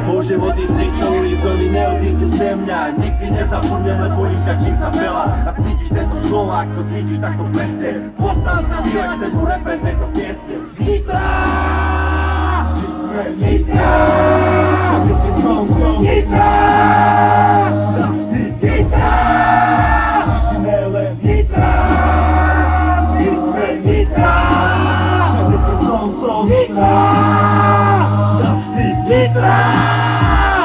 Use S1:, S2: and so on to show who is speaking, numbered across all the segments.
S1: Môžem odísť z týchto ulic, oni neodídu ze mňa. Nikdy nezabudnem, lebo im ťačím sa veľa. Ak cítiš tento slova, ak to cítiš, tak to presne. Postav sa, vylež sem mu refren tejto piesne. Nitra! My sme Nitra! Nitra! Navždy Nitra! Začíme len Nitra! My sme Nitra! Všade to som Nitra! Navždy Nitra!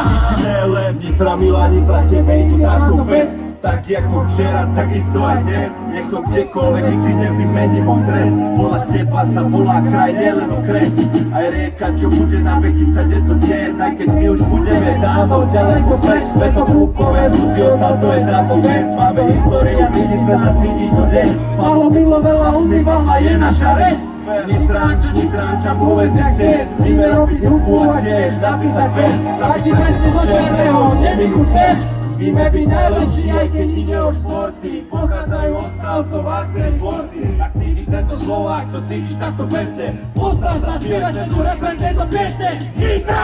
S1: Ničíme len Nitra, milá Nitra, tebe je tu táto vec. Tak ako včera, takisto aj dnes. Nech som kdekoľvek, nikdy nevymením môj dres. Podľa teba sa volá kraj, nielen okres. Aj rieka, čo bude na veky, tady to tiec. Aj keď my už budeme dávno ďaleko preč. Svetokúpové ľudí, odtiaľto je táto vec. Máme históriu, vidí sa zacítiš to deň. Malo milo veľa umývala, je naša reč. Nitranča, povedz jak chceš. Víme robiť hudbu a tiež napísať ver. Tlačí presne do černého, neminú teč. Víme byť najlepší, aj keď ide o športy. Pochádzajú od kaltovacej borci. Ak cítiš tento slova, ak to cítiš, tak to presne. Postav sa, vylež sem tu refren tejto piesne. Nitra!